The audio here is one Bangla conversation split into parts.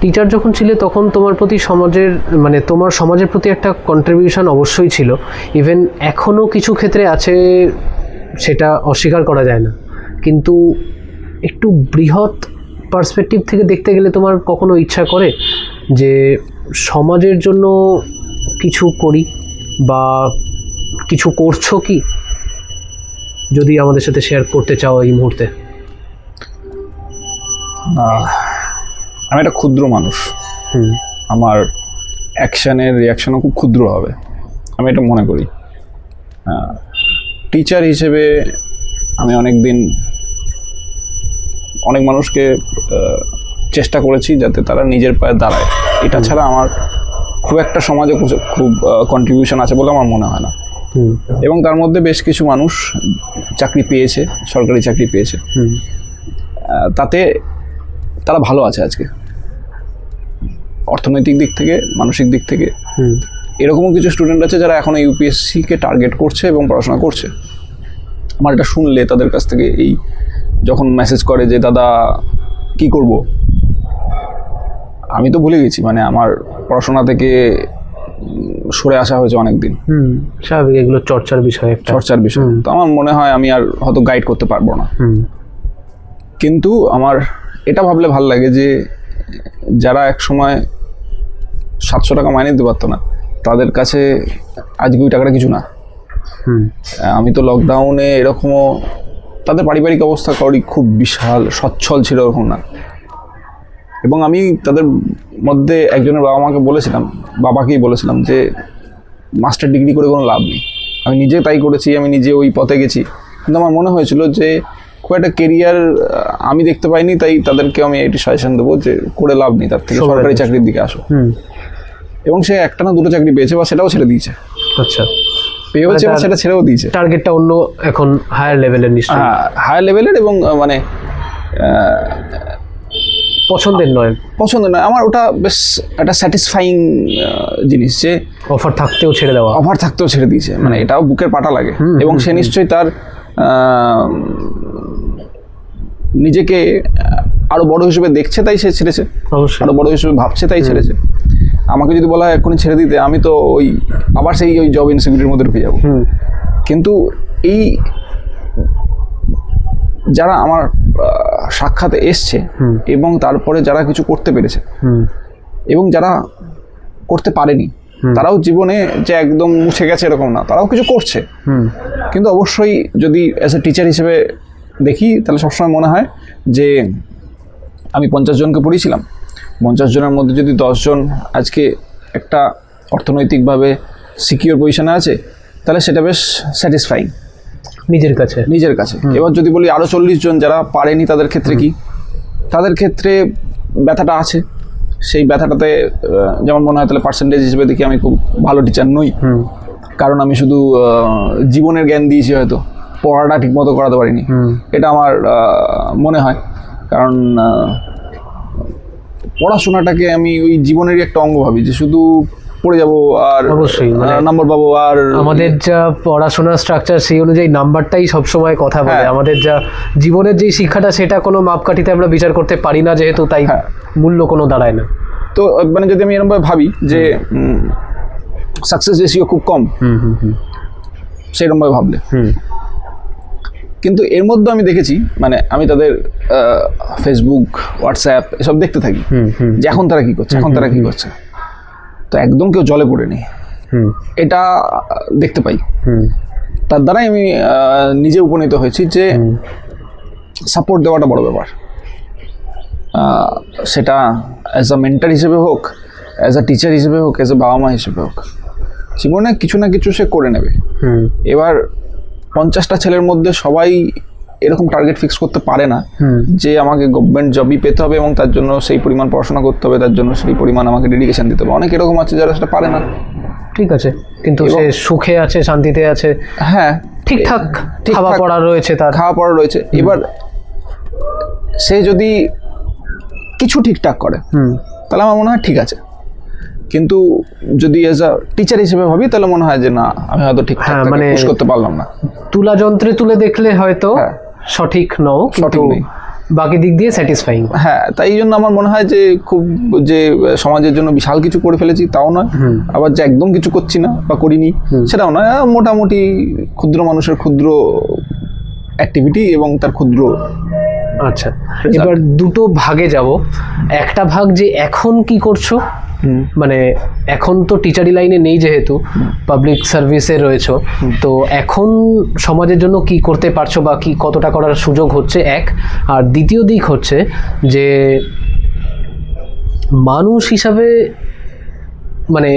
টিচার যখন ছিলে তখন তোমার প্রতি সমাজের মানে তোমার সমাজের প্রতি একটা কন্ট্রিবিউশন অবশ্যই ছিল, ইভেন এখনও কিছু ক্ষেত্রে আছে, সেটা অস্বীকার করা যায় না, কিন্তু একটু বৃহৎ পার্সপেক্টিভ থেকে দেখতে গেলে তোমার কখনো ইচ্ছা করে যে সমাজের জন্য কিছু করি বা কিছু করছো কি, যদি আমাদের সাথে শেয়ার করতে চাও এই মুহূর্তে? আমি একটা ক্ষুদ্র মানুষ, আমার অ্যাকশানের রিয়াকশনও খুব ক্ষুদ্র হবে, আমি এটা মনে করি। টিচার হিসেবে আমি অনেক মানুষকে চেষ্টা করেছি যাতে তারা নিজের পায়ে দাঁড়ায়, এটা ছাড়া আমার খুব একটা সমাজে খুব কন্ট্রিবিউশন আছে বলে আমার মনে হয় না। এবং তার মধ্যে বেশ কিছু মানুষ চাকরি পেয়েছে, সরকারি চাকরি পেয়েছে, তাতে তারা ভালো আছে আজকে, অর্থনৈতিক দিক থেকে, মানসিক দিক থেকে। এরকমও কিছু স্টুডেন্ট আছে যারা এখনও ইউপিএসসিকে টার্গেট করছে এবং পড়াশোনা করছে। আমার এটা শুনলে তাদের কাছ থেকে এই যখন মেসেজ করে যে দাদা কি করব, আমি তো ভুলে গেছি, মানে আমার পড়াশোনা থেকে সরে আসা হয়েছে অনেক দিন। স্বাভাবিক, এগুলো চর্চার বিষয়, তো আমার মনে হয় আমি আর হয়তো গাইড করতে পারবো না। কিন্তু আমার এটা ভাবলে ভাল লাগে যে যারা এক সময় 700 টাকা মাইনে দিতে পারতো না, তাদের কাছে আজকে ওই টাকাটা কিছু না। আমি তো লকডাউনে এরকমও, তাদের পারিবারিক অবস্থা করি খুব বিশাল সচ্ছল ছিল, এরকম না। এবং আমি তাদের মধ্যে একজনের বাবাকেই বলেছিলাম যে মাস্টার ডিগ্রি করে কোনো লাভ নেই। আমি নিজে তাই করেছি, আমি নিজে ওই পথে গেছি, কিন্তু আমার মনে হয়েছিল যে খুব একটা কেরিয়ার আমি দেখতে পাইনি, তাই তাদেরকে আমি এটি সাজেশন দেবো যে করে লাভ নেই, তার থেকে সরকারি চাকরির দিকে আসো। এবং সে একটা না দুটো চাকরি পেয়েছে বা সেটাও ছেড়ে দিয়েছে। আচ্ছা, পেয়েছে বা সেটা ছেড়েও দিয়েছে। টার্গেটটা অন্য, এখন হায়ার লেভেলের, নিশ্চয়ই হায়ার লেভেলের, এবং মানে পছন্দের নয়। আমার ওটা বেশ একটা স্যাটিসফাইং জিনিস যে অফার থাকতেও ছেড়ে দিয়েছে, মানে এটাও বুকের পাটা লাগে। এবং সে নিশ্চয়ই তার নিজেকে আরো বড় হিসেবে দেখছে, তাই সে ছেড়েছে, আরো বড় হিসেবে ভাবছে, তাই ছেড়েছে। আমাকে যদি বলা হয় এক্ষুনি ছেড়ে দিতে, আমি তো আবার সেই জব ইনসিকিউরিটির মধ্যে ঢুকে যাবো। কিন্তু এই যারা আমার সাক্ষাতে এসছে এবং তারপরে যারা কিছু করতে পেরেছে এবং যারা করতে পারেনি, তারাও জীবনে যে একদম মুছে গেছে এরকম না, তারাও কিছু করছে। কিন্তু অবশ্যই যদি অ্যাজ এ টিচার হিসেবে দেখি, তাহলে সবসময় মনে হয় যে আমি 50 জনকে পড়িয়েছিলাম, 50 জনের মধ্যে যদি 10 জন আজকে একটা অর্থনৈতিকভাবে সিকিউর পজিশনে আছে, তাহলে সেটা বেশ স্যাটিসফাইং নিজের কাছে। এবার যদি বলি আরও 40 জন যারা পারেনি, তাদের ক্ষেত্রে কি? তাদের ক্ষেত্রে ব্যথাটা আছে, সেই ব্যথাটাতে যেমন মনে হয় তাহলে পার্সেন্টেজ হিসেবে দেখি আমি খুব ভালো টিচার নই, কারণ আমি শুধু জীবনের জ্ঞান দিয়েছি, হয়তো পড়াটা ঠিক মতো করাতে পারিনি। এটা আমার মনে হয়, কারণ পড়াশোনাটাকে আমি ওই জীবনেরই একটা অঙ্গ ভাবি, যে শুধু পড়ে যাবো আর অবশ্যই নাম্বার পাবো। আর আমাদের যা পড়াশোনার স্ট্রাকচার, সেই অনুযায়ী নাম্বারটাই সবসময় কথা বলে। আমাদের যা জীবনের যে শিক্ষাটা, সেটা কোনো মাপকাঠিতে আমরা বিচার করতে পারি না, যেহেতু তাই মূল্য কোনো দাঁড়ায় না। তো মানে যদি আমি এরকমভাবে ভাবি যে সাকসেস রেশিও খুব কম, সেরকমভাবে ভাবলে, কিন্তু এর মধ্যে আমি দেখেছি, মানে আমি তাদের ফেসবুক, হোয়াটসঅ্যাপ এসব দেখতে থাকি যে এখন তারা কি করছে, তো একদম কেউ জলে পড়ে নেই, এটা দেখতে পাই। তার দ্বারাই আমি নিজে উপনীত হয়েছি যে সাপোর্ট দেওয়াটা বড় ব্যাপার, সেটা অ্যাজ আ মেন্টর হিসেবে হোক, অ্যাজ আ টিচার হিসেবে হোক, অ্যাজ আ বাবা মা হিসেবে হোক, জীবনে কিছু না কিছু সে করে নেবে। এবার 50টা ছেলের মধ্যে সবাই এরকম টার্গেট ফিক্স করতে পারে না যে আমাকে গভর্নমেন্ট জবই পেতে হবে এবং তার জন্য সেই পরিমাণ পড়াশোনা করতে হবে, তার জন্য সেই পরিমাণ আমাকে ডেডিকেশন দিতে হবে। অনেক এরকম আছে যারা সেটা পারে না, ঠিক আছে, কিন্তু সে সুখে আছে, শান্তিতে আছে, ঠিকঠাক খাওয়া পড়া রয়েছে। এবার সে যদি কিছু ঠিকঠাক করে, তাহলে আমার মনে হয় ঠিক আছে, কিন্তু যদি এজ আ টিচার হিসেবে ভাবি, তাহলে মনে হয় যে না, আমি হয়তো ঠিকঠাক পুশ করতে পারলাম না। তুলা যন্ত্রে তুলে দেখলে হয়তো সঠিক নও, সঠিক নেই, বাকি দিক দিয়ে স্যাটিসফাইং। হ্যাঁ, তাই জন্য আমার মনে হয় যে খুব যে সমাজের জন্য বিশাল কিছু করে ফেলেছি তাও নয়, আবার যে একদম কিছু করছি না বা করিনি সেটাও নয়, মোটামুটি ক্ষুদ্র মানুষের ক্ষুদ্র অ্যাক্টিভিটি এবং তার ক্ষুদ্র। আচ্ছা, এবার দুটো ভাগে যাব। একটা ভাগ যে এখন কি করছো, মানে এখন তো টিচারি লাইনে নেই যেহেতু পাবলিক সার্ভিসে রয়েছো, তো এখন সমাজের জন্য কি করতে পারছো বা কি কতটা করার সুযোগ হচ্ছে এক। আর দ্বিতীয় দিক হচ্ছে যে মানুষ হিসাবে, মানে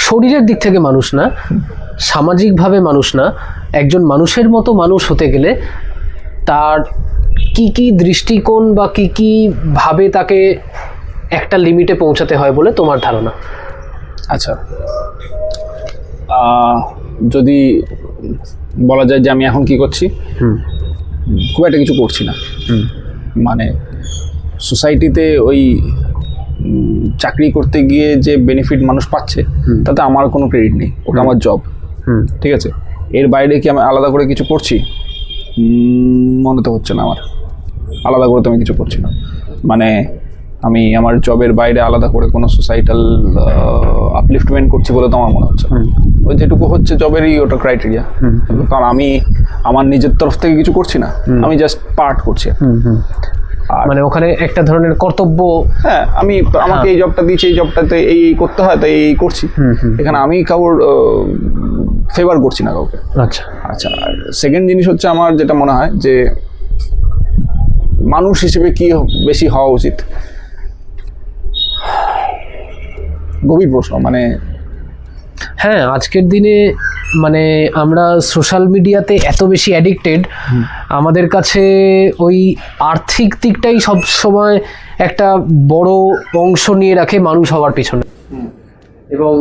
শরীরের দিক থেকে মানুষ না, সামাজিকভাবে মানুষ না, একজন মানুষের মতো মানুষ হতে গেলে তার কি কি দৃষ্টিকোণ বা কি কি ভাবে তাকে একটা লিমিটে পৌঁছাতে হয় বলে তোমার ধারণা? আচ্ছা, যদি বলা যায় যে আমি এখন কি করছি, খুব একটা কিছু করছি না। মানে সোসাইটিতে ওই চাকরি করতে গিয়ে যে বেনিফিট মানুষ পাচ্ছে তাতে আমার কোনো ক্রেডিট নেই, ওটা আমার জব। ঠিক আছে, এর বাইরে কি আমি আলাদা করে কিছু করছি মনে তো হচ্ছে না আমার। আলাদা করে তো আমি কিছু করছি না, মানে আমি আমার জবের বাইরে আলাদা করে কোনো সোসাইটাল আপলিফটমেন্ট করছি বলে তো আমার মনে হচ্ছে। ওই যেটুকু হচ্ছে জবেরই ওটা ক্রাইটেরিয়া, কারণ আমি আমার নিজের তরফ থেকে কিছু করছি না, আমি জাস্ট পার্ট করছি। মানে ওখানে একটা ধরনের কর্তব্য, হ্যাঁ, আমি আমাকে এই জবটা দিয়েছি, এই জবটাতে এই করতে হয় তাই এই করছি, এখানে আমি কাউর ফেভার করছি না কাউকে। আচ্ছা আচ্ছা, আর সেকেন্ড জিনিস হচ্ছে আমার যেটা মনে হয় যে মানুষ হিসেবে কি বেশি হওয়া উচিত, গভীর প্রশ্ন। মানে হ্যাঁ, আজকের দিনে মানে আমরা সোশ্যাল মিডিয়াতে এত বেশি অ্যাডিক্টেড, আমাদের কাছে ওই আর্থিক দিকটাই সব সময় একটা বড় অংশ নিয়ে রাখে মানুষ হওয়ার পিছনে। এবং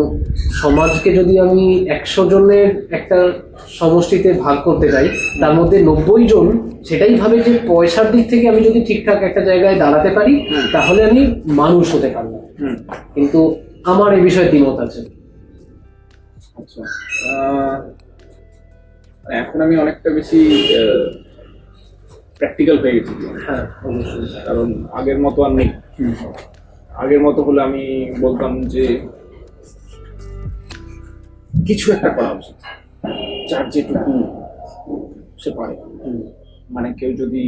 সমাজকে যদি আমি 100 জনের একটা সমষ্টিতে ভাগ করতে যাই, তার মধ্যে 90 জন সেটাই ভাবে যে পয়সার দিক থেকে আমি যদি ঠিকঠাক একটা জায়গায় দাঁড়াতে পারি তাহলে আমি মানুষ হতে পারলাম। কিন্তু আমার এই বিষয়ে দ্বিমত আছে। আচ্ছা, এখন আমি অনেকটা বেশি প্র্যাকটিক্যাল হয়ে গেছি। হ্যাঁ, অবশ্যই, কারণ আগের মতো আর নেই। আগের মতো হলে আমি বলতাম যে কিছু একটা করা উচিত, যার যেটুকু সে পারে। মানে কেউ যদি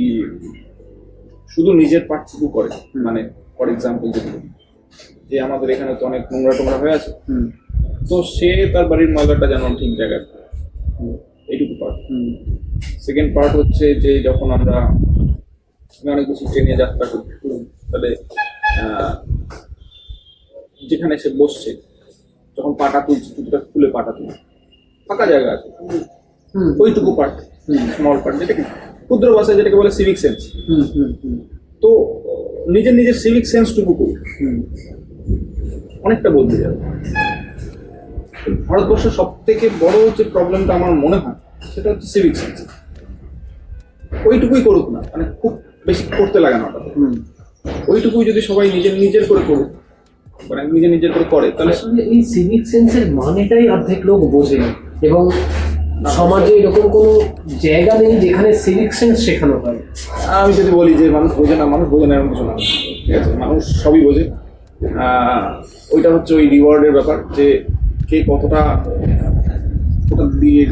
শুধু নিজের পার্টটুকু করে, মানে ফর এক্সাম্পল যে আমাদের এখানে তো অনেক নোংরা টোংরা হয়ে আছে, তো সে তার বাড়ির ময়লাটা যেন ঠিক জায়গায়, এইটুকু পার্ট। সেকেন্ড পার্ট হচ্ছে যে যখন আমরা অনেক কিছু ট্রেনে যাত্রা করি, তাহলে যেখানে সে বসছে যখন পাটা তুলছে, জুতোটা খুলে পাটা তুলে ফাঁকা জায়গা আছে, ওইটুকু পার্ট, স্মল পার্ট, যেটাকে ক্ষুদ্র ভাষায় যেটাকে বলে সিভিক সেন্স। তো নিজের নিজের সিভিক সেন্সটুকু করি, অনেকটা বদলে যাবে। ভারতবর্ষের সব থেকে বড় যে প্রবলেমটা আমার মনে হয় সেটা হচ্ছে সিভিক সেন্স। ওইটুকুই করুক না, মানে খুব বেশি করতে লাগে না ওটা, ওইটুকুই যদি সবাই নিজের নিজের করে করুক, মানে নিজের নিজের করে করে, তাহলে এই সিভিক সেন্সের মানেটাই অর্ধেক লোক বোঝে না। এবং সমাজে এরকম কোনো জায়গা নেই যেখানে সিভিক সেন্স শেখানো হয়। আমি যদি বলি যে মানুষ বোঝে না, মানুষ বোঝে না এরকম কিছু না, ঠিক আছে, মানুষ সবই বোঝে। ওইটা হচ্ছে ওই রিওয়ার্ডের ব্যাপার, যে কে কতটা দিয়ে,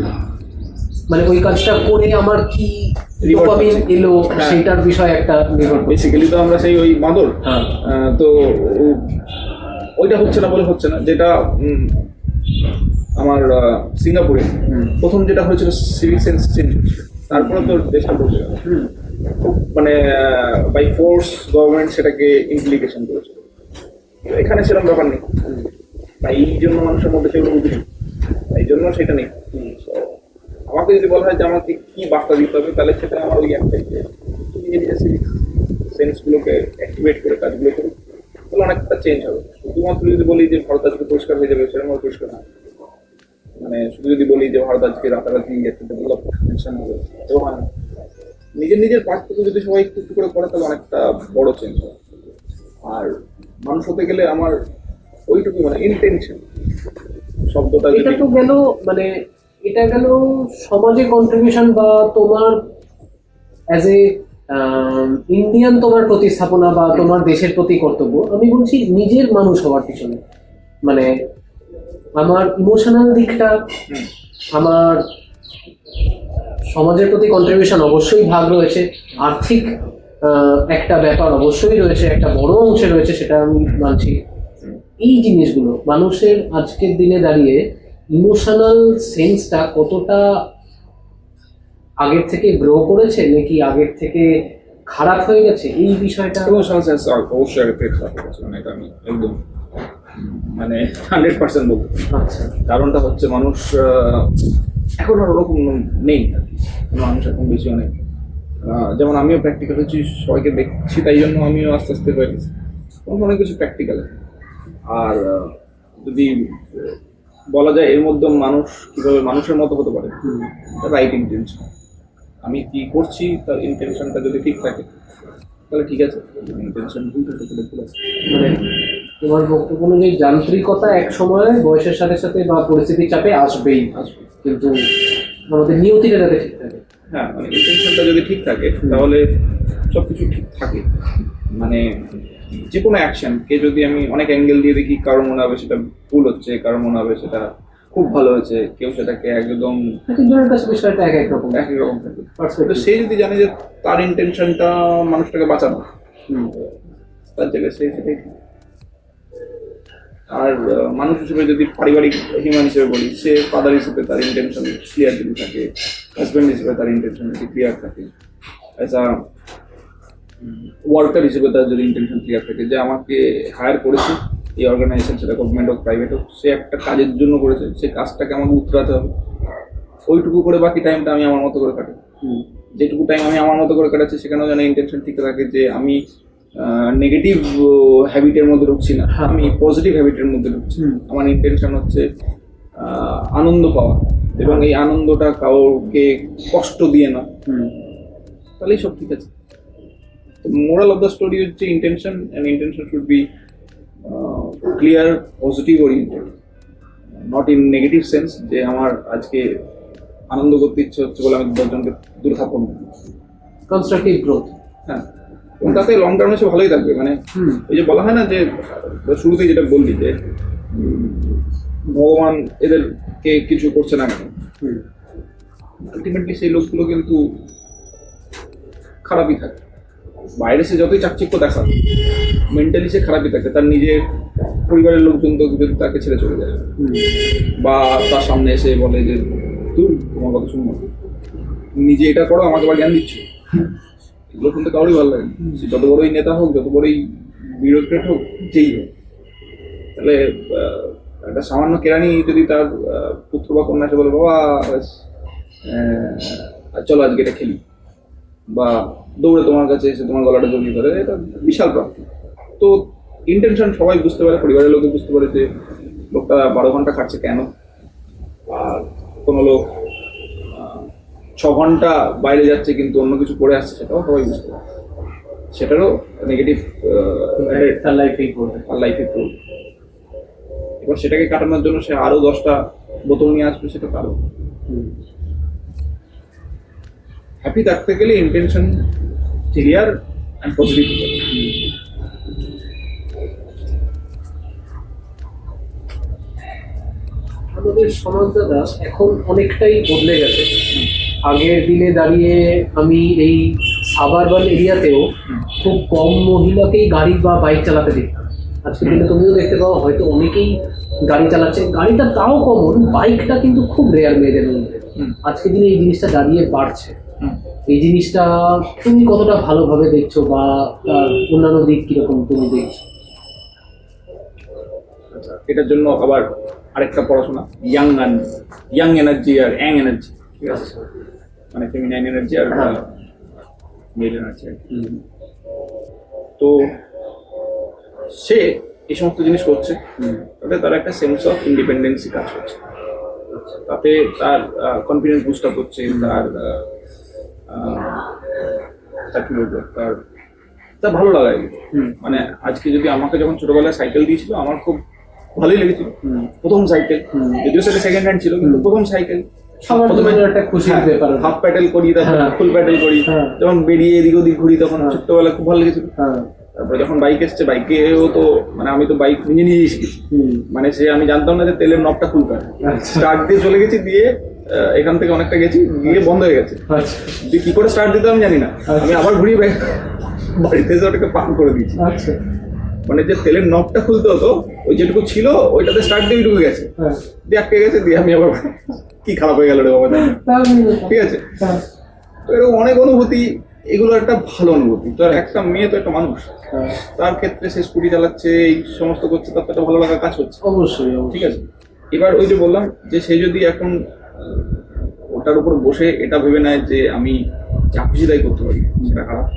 মানে ওই কাজটা করে আমার কি ডোপামিন এলো সেটার বিষয় একটা নির্ভর। বেসিক্যালি তো আমরা সেই ওই বাঁদর, তো ওইটা হচ্ছে না বলে হচ্ছে না। যেটা আমার সিঙ্গাপুরে প্রথম যেটা হয়েছিল সিভিক সেন্স চেঞ্জ হয়েছিল, তারপরে তো দেশটা বসে গেল, খুব মানে বাই ফোর্স গভর্নমেন্ট সেটাকে ইমপ্লিকেশন করেছিল। এখানে সেরকম ব্যাপার নেই, তাই এই জন্য মানুষের মধ্যে সেগুলো বুঝি, তাই জন্য সেটা নেই। আমাকে যদি বলা হয় যে আমাকে কি বার্তা দিতে হবে, তাহলে সেটা আমার ওই একটাই, যে নিজের নিজের সিভিক সেন্সগুলোকে অ্যাক্টিভেট করে কাজগুলো করুক, তাহলে অনেকটা চেঞ্জ হবে। শুধুমাত্র যদি বলি যে ভারত আজকে পরিষ্কার হয়ে যাবে, সেরকম পরিষ্কার না। মানে শুধু যদি বলি যে ভারত আজকে রাতারাতি একটা ডেভেলপমেন্ট হবে, সেও হয় না। নিজের নিজের পার্ট থেকে যদি সবাই একটু একটু করে করে, তাহলে অনেকটা বড় চেঞ্জ হবে। আর মানুষ হতে গেলে আমার ওইটুকু, মানে ইন্টেনশন শব্দটা, এটা তো গেল, মানে এটা গেল সমাজে কন্ট্রিবিউশন বা তোমার অ্যাজ এ ইন্ডিয়ান তোমার প্রতিস্থাপনা বা তোমার দেশের প্রতি কর্তব্য, আমি বলছি নিজের মানুষ হওয়ার পিছনে, মানে আমার ইমোশনাল দিকটা, আমার সমাজের প্রতি কন্ট্রিবিউশন অবশ্যই ভাগ রয়েছে, আর্থিক একটা ব্যাপার অবশ্যই রয়েছে, একটা বড় অংশে রয়েছে, সেটা আমি মানছি। এই জিনিসগুলো মানুষের আজকের দিনে দাঁড়িয়ে ইমোশনাল সেন্সটা কতটা আগের থেকে গ্রো করেছে নাকি আগের থেকে খারাপ হয়ে গেছে, এই বিষয়টা। ইমোশনাল সেন্স অবশ্যই আগে থেকে খারাপ হয়েছে, মানে এটা আমি একদম মানে 100% বলতে পারি। আচ্ছা, কারণটা হচ্ছে মানুষ এখন আর ওরকম নেই আর কি। মানুষ এখন বেশি অনেক যেমন আমিও প্র্যাকটিক্যাল হচ্ছি, সবাইকে দেখছি, তাই জন্য আমিও আস্তে আস্তে হয়ে গেছি অনেক কিছু প্র্যাকটিক্যাল। আর যদি বলা যায় এর মধ্যে মানুষ কীভাবে মানুষের মতো হতে পারে, রাইট ইন্টেনশন। আমি কি করছি তার ইন্টেনশনটা যদি ঠিক থাকে তাহলে ঠিক আছে, ইন্টেনশন ভুল থাকে তাহলে ভুল আছে। মানে তোমার বক্তব্য অনুযায়ী যান্ত্রিকতা এক সময় বয়সের সাথে সাথে বা পরিস্থিতির চাপে আসবেই, কিন্তু আমাদের নিয়তিটা যাতে ঠিক থাকে। হ্যাঁ, মানে ইন্টেনশনটা যদি ঠিক থাকে তাহলে সব কিছু ঠিক থাকে। মানে যে কোনো অ্যাকশনকে যদি আমি অনেক অ্যাঙ্গেল দিয়ে দেখি, কারো মনে হবে সেটা ভুল হচ্ছে, কারো মনে হবে সেটা খুব ভালো হয়েছে, কেউ সেটাকে একদম বিষয়টা এক এক রকম থাকে। তো সে যদি জানে যে তার ইন্টেনশনটা মানুষটাকে বাঁচানো, তার জায়গায় সে সেটাই ঠিক। আর মানুষ হিসেবে যদি পারিবারিক হিউম্যান হিসেবে বলি, সে ফাদার হিসেবে তার ইন্টেনশন ক্লিয়ার যদি থাকে, হাজব্যান্ড হিসেবে তার ইন্টেনশন যদি ক্লিয়ার থাকে, অ্যাজ আ ওয়ার্কার হিসেবে তার যদি ইন্টেনশন ক্লিয়ার থাকে যে আমাকে হায়ার করেছে এই অর্গানাইজেশন, সেটা গভর্নমেন্ট হোক প্রাইভেট হোক, সে একটা কাজের জন্য করেছে, সেই কাজটাকে আমাকে উতরাতে হবে, ওইটুকু করে বাকি টাইমটা আমি আমার মতো করে কাটাই। যেটুকু টাইম আমি আমার মতো করে কাটাচ্ছি সেখানেও যেন ইন্টেনশন ঠিক থাকে যে আমি নেগেটিভ হ্যাবিটের মধ্যে ঢুকছি না, আমি পজিটিভ হ্যাবিটের মধ্যে ঢুকছি। আমার ইন্টেনশন হচ্ছে আনন্দ পাওয়া, এবং এই আনন্দটা কাউকে কষ্ট দিয়ে না, তাহলেই সব ঠিক আছে। মোরাল অফ দ্য স্টোরি হচ্ছে intention, and intention should be clear, positive oriented, not in negative sense যে আমার আজকে আনন্দ করতে ইচ্ছে হচ্ছে বলে আমি 10 জনকে দূরে থাকবো না। কনস্ট্রাকটিভ গ্রোথ, হ্যাঁ, এবং তাতে লং টার্মে সে ভালোই থাকবে। মানে এই যে বলা হয় না যে শুরুতেই যেটা বললি যে ভগবান এদেরকে কিছু করছে না কেন, আলটিমেটলি সেই লোকগুলো কিন্তু খারাপই থাকে। বাইরে সে যতই চাকচিক্য দেখা, মেন্টালি সে খারাপই থাকে। তার নিজের পরিবারের লোকজন তো যদি তাকে ছেড়ে চলে যায়, বা তার সামনে এসে বলে যে তুই তোমার কথা শুনবো, নিজে এটা করো, আমাকে আবার জ্ঞান দিচ্ছ, এগুলো শুনতে কারোরই ভালো লাগে। সে যত বড়ই নেতা হোক, যত বড়ই বিউরোক্রেট হোক, যেই হোক, তাহলে একটা সামান্য কেরানি যদি তার পুত্র বা কন্যা এসে বলে বাবা চলো আজকে এটা খেলি, বা দৌড়ে তোমার কাছে এসে তোমার গলাটা জড়িয়ে ধরে, এটা বিশাল প্রাপ্তি। তো ইন্টেনশন সবাই বুঝতে পারে, পরিবারের লোকে বুঝতে পারে যে লোকটা 12 ঘন্টা খাচ্ছে কেন, আর কোনো লোক 6 ঘন্টা বাইরে যাচ্ছে কিন্তু অন্য কিছু করে আসছে, সেটাও সবাই বুঝতে পারে। সেটারও নেগেটিভ তার লাইফেই পড়বে। এবার সেটাকে কাটানোর জন্য সে আরো 10টা বোতল নিয়ে আসবে, সেটা তারও। হ্যাপি থাকতে গেলে ইন্টেনশন ক্লিয়ার অ্যান্ড পজিটিভ। আমাদের সমাজ দাদা এখন অনেকটাই বদলে গেছে। আগের দিনে দাঁড়িয়ে আমি এই সাবারবান এরিয়াতেও খুব কম মহিলাকেই গাড়ি বা বাইক চালাতে দেখতাম। আজকের দিনে তুমিও দেখতে পাও, হয়তো অনেকেই গাড়ি চালাচ্ছে, গাড়িটা তাও কমন, বাইকটা কিন্তু খুব রেয়ার মেয়েদের মধ্যে। আজকের দিনে এই জিনিসটা দাঁড়িয়ে বাড়ছে। এই জিনিসটা তুমি কতটা ভালোভাবে দেখছো, বা অন্যান্য দিক কিরকম তুমি দেখছো? এটার জন্য আবার আরেকটা পড়াশোনা, ইয়াং এনার্জি আর অ্যাং এনার্জি, ঠিক আছে? মানে ফেমিনাইন এনার্জি আর মেল এনার্জি। তো সে এই সমস্ত জিনিস করছে, তাতে তার একটা সেন্স অফ ইন্ডিপেন্ডেন্সি কাজ করছে, তাতে তার কনফিডেন্স বুস্ট আপ হচ্ছে, তার কি বলবো, তার ভালো লাগায়। মানে আজকে যদি আমাকে যখন ছোটবেলায় সাইকেল দিয়েছিল, আমার খুব ভালোই লেগেছিল। প্রথম সাইকেল, যদিও সেটা সেকেন্ড হ্যান্ড ছিল, কিন্তু প্রথম সাইকেল সবার জন্য একটা খুশির ব্যাপার। হাফ প্যাডেল করি, তারপর হ্যাঁ। ফুল প্যাডেল করি, হ্যাঁ। যখন বেরিয়ে এদিক ওদিক ঘুরি তখন হ্যাঁ। ছোট্টবেলা খুব ভালো লেগেছিল। হ্যাঁ। তারপরে যখন বাইক এসছে, বাইকেও তো মানে আমি তো বাইক নিজেই শিখেছি। হুম। মানে সে আমি জানতাম না যে তেলের নবটা খুলতে হয়। আচ্ছা। স্টার্ট দিয়ে চলে গেছি, দিয়ে এখান থেকে অনেকটা গেছি, গিয়ে বন্ধ হয়ে গেছে। আচ্ছা। দিয়ে কি করে স্টার্ট দিতে আমি জানি না, আমি আবার ঘুরিয়ে বাড়িতে এসে ওটাকে পান করে দিয়েছি। আচ্ছা। মানে যে তেলের নবটা খুলতে হতো ওই যেটুকু ছিল ওইটাতে স্টার্ট দিয়ে ঢুকে গেছে, হ্যাঁ। দিয়ে আটকে গেছে, দিয়ে আমি আবার কি খারাপ হয়ে গেল রে বাবা, ঠিক আছে। হ্যাঁ। তো এরকম অনেক অনুভূতি, এগুলো একটা ভালো অনুভূতি। তো একটা মেয়ে তো একটা মানুষ, হ্যাঁ। তার ক্ষেত্রে সে স্কুটি চালাচ্ছে, এই সমস্ত করছে, তার তো একটা ভালো লাগা কাজ হচ্ছে। অবশ্যই ঠিক আছে। এবার ওই যে বললাম যে সে যদি এখন ওটার উপর বসে এটা ভেবে নেয় যে আমি যা খুশি তাই করতে পারি, সেটা খারাপ।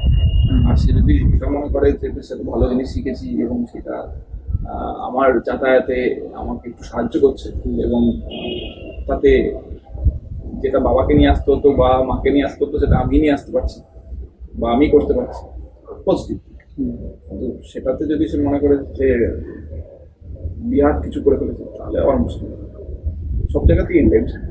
আর সে যদি এটা মনে করে যে সে তো ভালো জিনিস শিখেছি এবং সেটা আমার যাতায়াতে আমাকে একটু সাহায্য করছে, এবং তাতে যেটা বাবাকে নিয়ে আসতে হতো বা মাকে নিয়ে আসতে হতো সেটা আমি নিয়ে আসতে পারছি বা আমি করতে পারছি, পজিটিভ। কিন্তু সেটাতে যদি সে মনে করে যে বিরাট কিছু করে ফেলেছে, তাহলে আবার মুশকিল। সব জায়গাতেই ইন্টেনশন।